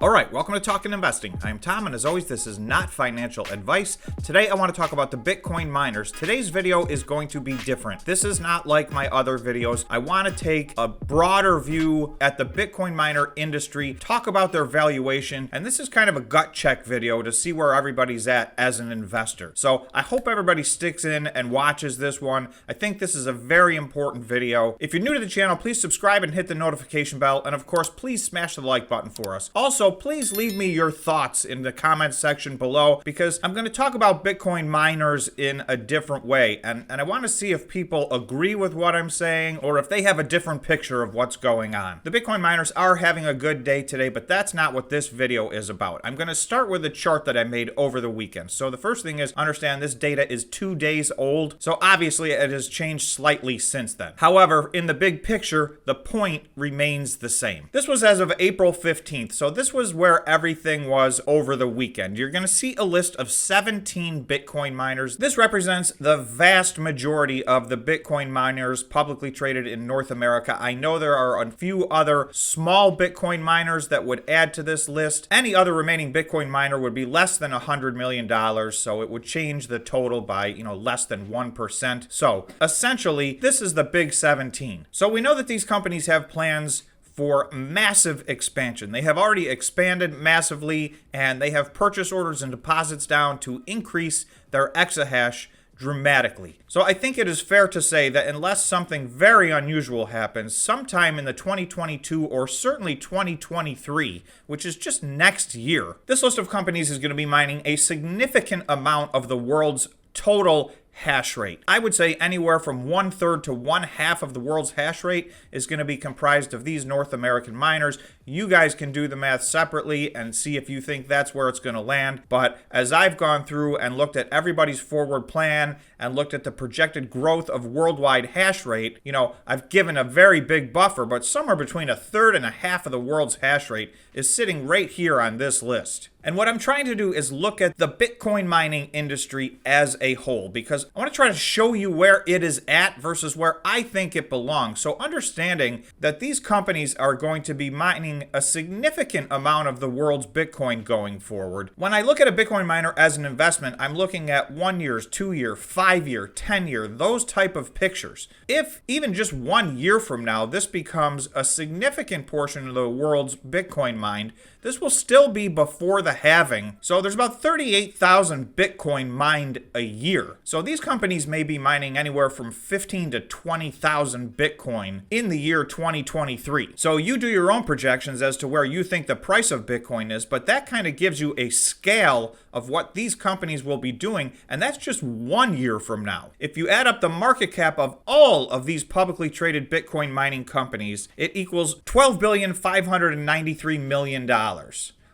All right, welcome to Talking Investing. I'm Tom, and as always, this is not financial advice. Today, I want to talk about the Bitcoin miners. Today's video is going to be different. This is not like my other videos. I want to take a broader view at the Bitcoin miner industry, talk about their valuation, and this is kind of a gut check video to see where everybody's at as an investor. So I hope everybody sticks in and watches this one. I think this is a very important video. If you're new to the channel, please subscribe and hit the notification bell, and of course, please smash the like button for us. Also, please leave me your thoughts in the comments section below, because I'm going to talk about Bitcoin miners in a different way, and I want to see if people agree with what I'm saying or if they have a different picture of what's going on. The Bitcoin miners are having a good day today, but that's not what this video is about. I'm going to start with a chart that I made over the weekend. So the first thing is, understand this data is 2 days old, so obviously it has changed slightly since then. However, in the big picture, the point remains the same. This was as of April 15th, so this was where everything was over the weekend. You're going to see a list of 17 Bitcoin miners. This represents the vast majority of the Bitcoin miners publicly traded in North America. I know there are a few other small Bitcoin miners that would add to this list. Any other remaining Bitcoin miner would be less than $100 million, so it would change the total by, less than 1%. So essentially, this is the big 17. So we know that these companies have plans for massive expansion. They have already expanded massively, and they have purchase orders and deposits down to increase their exahash dramatically. So I think it is fair to say that unless something very unusual happens sometime in the 2022 or certainly 2023, which is just next year, this list of companies is going to be mining a significant amount of the world's total hash rate. I would say anywhere from 1/3 to 1/2 of the world's hash rate is going to be comprised of these North American miners. You guys can do the math separately and see if you think that's where it's going to land. But as I've gone through and looked at everybody's forward plan and looked at the projected growth of worldwide hash rate, I've given a very big buffer, but somewhere between 1/3 and 1/2 of the world's hash rate is sitting right here on this list. And what I'm trying to do is look at the Bitcoin mining industry as a whole, because I want to try to show you where it is at versus where I think it belongs. So understanding that these companies are going to be mining a significant amount of the world's Bitcoin going forward. When I look at a Bitcoin miner as an investment, I'm looking at 1 year, 2 year, 5 year, 10 year, those type of pictures. If even just 1 year from now, this becomes a significant portion of the world's Bitcoin mined, this will still be before the halving. So there's about 38,000 Bitcoin mined a year. So these companies may be mining anywhere from 15 to 20,000 Bitcoin in the year 2023. So you do your own projections as to where you think the price of Bitcoin is, but that kind of gives you a scale of what these companies will be doing, and that's just 1 year from now. If you add up the market cap of all of these publicly traded Bitcoin mining companies, it equals $12,593 million.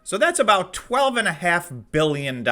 So that's about $12.5 billion.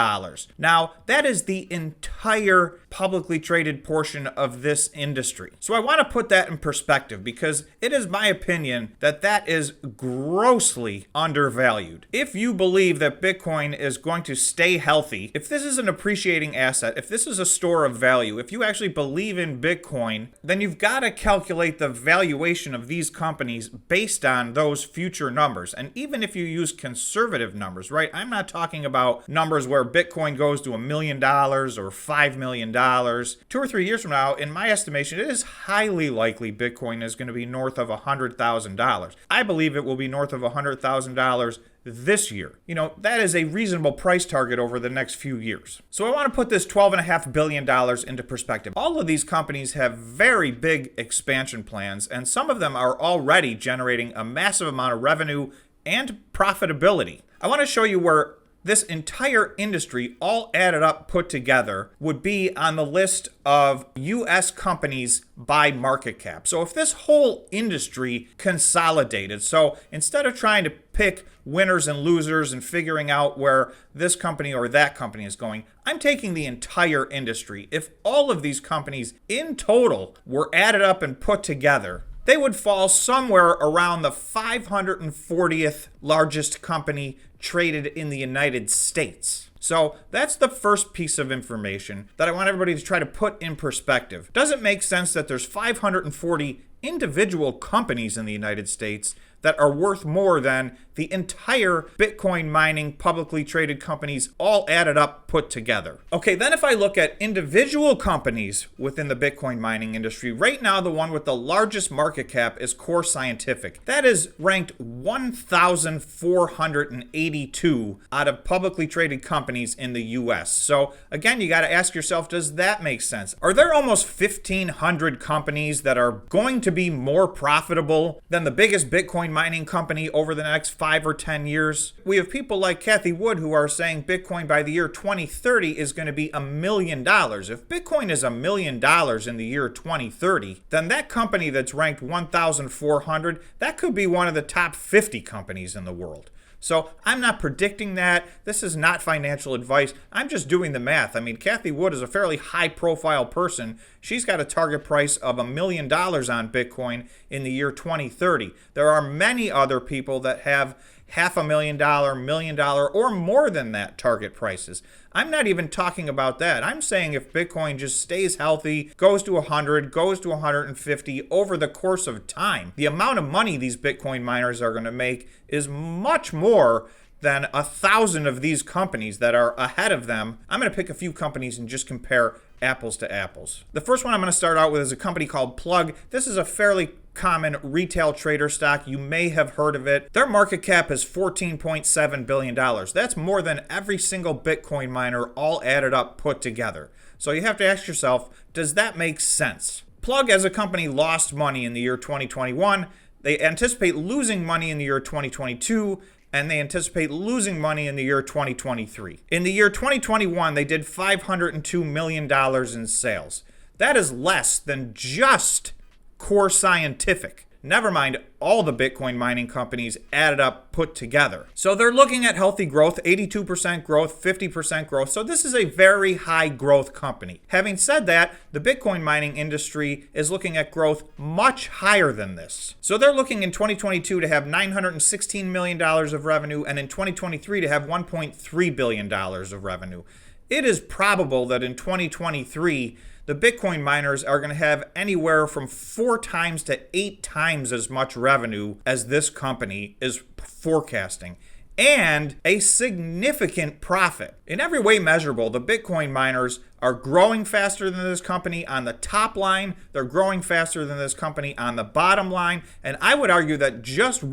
Now, that is the entire publicly traded portion of this industry. So I want to put that in perspective, because it is my opinion that that is grossly undervalued. If you believe that Bitcoin is going to stay healthy, if this is an appreciating asset, if this is a store of value, if you actually believe in Bitcoin, then you've got to calculate the valuation of these companies based on those future numbers. And even if you use conservative numbers, right? I'm not talking about numbers where Bitcoin goes to $1 million or $5 million. 2 or 3 years from now, in my estimation, it is highly likely Bitcoin is going to be north of $100,000. I believe it will be north of $100,000 this year. That is a reasonable price target over the next few years. So I want to put this $12.5 billion into perspective. All of these companies have very big expansion plans, and some of them are already generating a massive amount of revenue and profitability. I want to show you where this entire industry, all added up, put together, would be on the list of U.S. companies by market cap. So if this whole industry consolidated, so instead of trying to pick winners and losers and figuring out where this company or that company is going, I'm taking the entire industry. If all of these companies in total were added up and put together, they would fall somewhere around the 540th largest company traded in the United States. So that's the first piece of information that I want everybody to try to put in perspective. Does it make sense that there's 540 individual companies in the United States that are worth more than the entire Bitcoin mining publicly traded companies all added up put together. Okay, then if I look at individual companies within the Bitcoin mining industry, right now the one with the largest market cap is Core Scientific. That is ranked 1,482 out of publicly traded companies in the US. So again, you got to ask yourself, does that make sense? Are there almost 1,500 companies that are going to be more profitable than the biggest Bitcoin mining company over the next 5 or 10 years? We have people like Cathie Wood who are saying Bitcoin by the year 2030 is going to be $1 million. If Bitcoin is $1 million in the year 2030, then that company that's ranked 1,400, that could be one of the top 50 companies in the world. So I'm not predicting that. This is not financial advice. I'm just doing the math. I mean, Cathie Wood is a fairly high-profile person. She's got a target price of $1 million on Bitcoin in the year 2030. There are many other people that have $500,000, $1 million, or more than that target prices. I'm not even talking about that. I'm saying if Bitcoin just stays healthy, goes to 100, goes to 150 over the course of time, the amount of money these Bitcoin miners are going to make is much more than 1,000 of these companies that are ahead of them. I'm going to pick a few companies and just compare apples to apples. The first one I'm going to start out with is a company called Plug. This is a fairly common retail trader stock. You may have heard of it. Their market cap is $14.7 billion. That's more than every single Bitcoin miner all added up put together. So you have to ask yourself, does that make sense? Plug as a company lost money in the year 2021. They anticipate losing money in the year 2022. And they anticipate losing money in the year 2023. In the year 2021, they did $502 million in sales. That is less than just Core Scientific. Never mind all the Bitcoin mining companies added up put together. So they're looking at healthy growth, 82% growth, 50% growth. So this is a very high growth company. Having said that, the Bitcoin mining industry is looking at growth much higher than this. So they're looking in 2022 to have $916 million of revenue, and in 2023 to have $1.3 billion of revenue. It is probable that in 2023, the Bitcoin miners are going to have anywhere from 4 times to 8 times as much revenue as this company is forecasting, and a significant profit. In every way measurable, the Bitcoin miners are growing faster than this company on the top line. They're growing faster than this company on the bottom line. And I would argue that just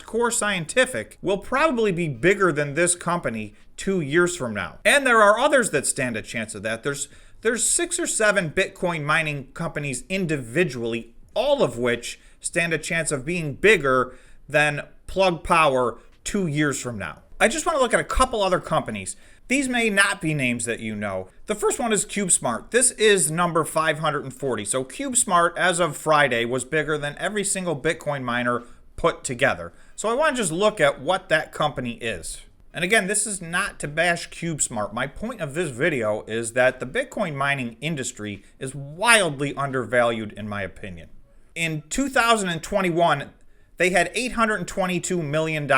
Core Scientific, will probably be bigger than this company 2 years from now. And there are others that stand a chance of that. There's 6 or 7 Bitcoin mining companies individually, all of which stand a chance of being bigger than Plug Power 2 years from now. I just want to look at a couple other companies. These may not be names that you know. The first one is CubeSmart. This is number 540. So CubeSmart, as of Friday, was bigger than every single Bitcoin miner put together. So I want to just look at what that company is. And again, this is not to bash CubeSmart. My point of this video is that the Bitcoin mining industry is wildly undervalued in my opinion. In 2021, they had $822 million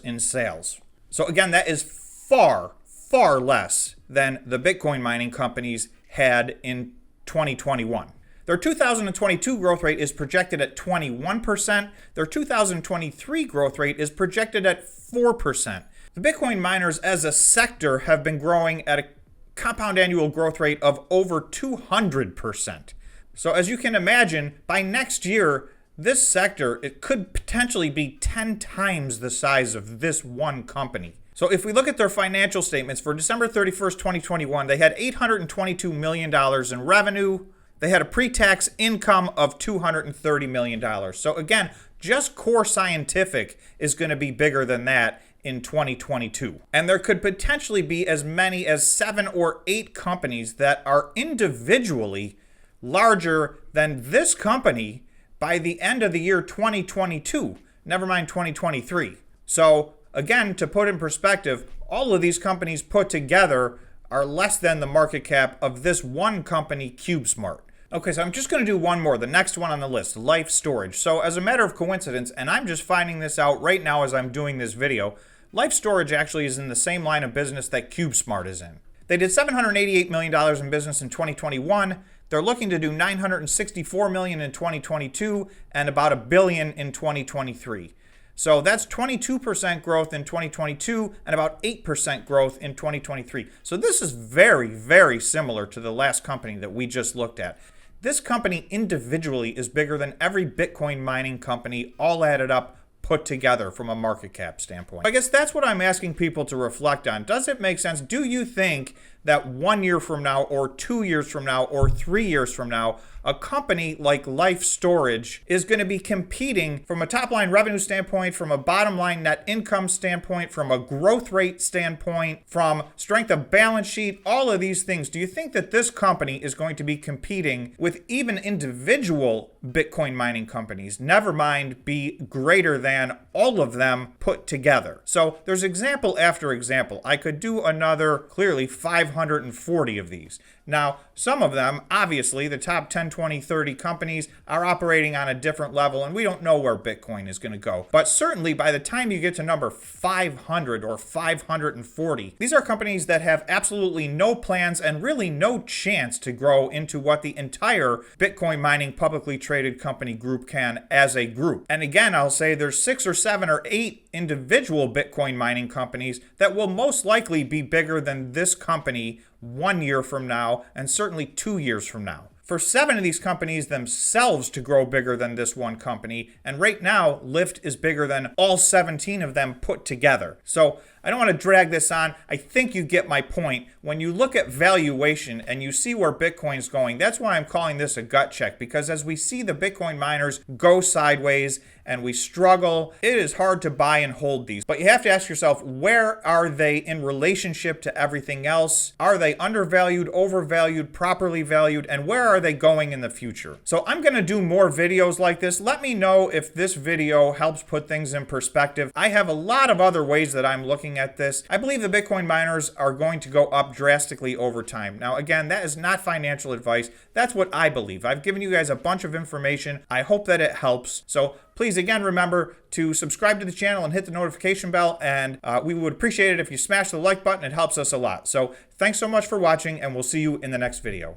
in sales. So again, that is far, far less than the Bitcoin mining companies had in 2021. Their 2022 growth rate is projected at 21%. Their 2023 growth rate is projected at 4%. The Bitcoin miners as a sector have been growing at a compound annual growth rate of over 200%. So as you can imagine, by next year, this sector, it could potentially be 10 times the size of this one company. So if we look at their financial statements for December 31st, 2021, they had $822 million in revenue. They had a pre-tax income of $230 million. So again, just Core Scientific is going to be bigger than that in 2022. And there could potentially be as many as 7 or 8 companies that are individually larger than this company by the end of the year 2022, never mind 2023. So again, to put in perspective, all of these companies put together are less than the market cap of this one company, CubeSmart. Okay, so I'm just going to do one more, the next one on the list, Life Storage. So as a matter of coincidence, and I'm just finding this out right now as I'm doing this video, Life Storage actually is in the same line of business that CubeSmart is in. They did $788 million in business in 2021. They're looking to do 964 million in 2022 and about $1 billion in 2023. So that's 22% growth in 2022 and about 8% growth in 2023. So this is very, very similar to the last company that we just looked at. This company individually is bigger than every Bitcoin mining company all added up, put together from a market cap standpoint. I guess that's what I'm asking people to reflect on. Does it make sense? Do you think that 1 year from now or 2 years from now or 3 years from now, a company like Life Storage is going to be competing from a top line revenue standpoint, from a bottom line net income standpoint, from a growth rate standpoint, from strength of balance sheet, all of these things? Do you think that this company is going to be competing with even individual Bitcoin mining companies, never mind be greater than all of them put together? So there's example after example. I could do another clearly 540 of these. Now, some of them, obviously, the top 10, 20, 30 companies are operating on a different level, and we don't know where Bitcoin is going to go. But certainly, by the time you get to number 500 or 540, these are companies that have absolutely no plans and really no chance to grow into what the entire Bitcoin mining publicly traded company group can as a group. And again, I'll say there's 6 or 7 or 8 individual Bitcoin mining companies that will most likely be bigger than this company 1 year from now and certainly 2 years from now. For 7 of these companies themselves to grow bigger than this one company, and right now Lyft is bigger than all 17 of them put together. So I don't want to drag this on. I think you get my point. When you look at valuation and you see where Bitcoin's going, that's why I'm calling this a gut check, because as we see the Bitcoin miners go sideways and we struggle, it is hard to buy and hold these. But you have to ask yourself, where are they in relationship to everything else? Are they undervalued, overvalued, properly valued, and where are they going in the future? So I'm going to do more videos like this. Let me know if this video helps put things in perspective. I have a lot of other ways that I'm looking at this. I believe the Bitcoin miners are going to go up drastically over time. Now, again, that is not financial advice. That's what I believe. I've given you guys a bunch of information. I hope that it helps. So please, again, remember to subscribe to the channel and hit the notification bell. And we would appreciate it if you smash the like button. It helps us a lot. So thanks so much for watching, and we'll see you in the next video.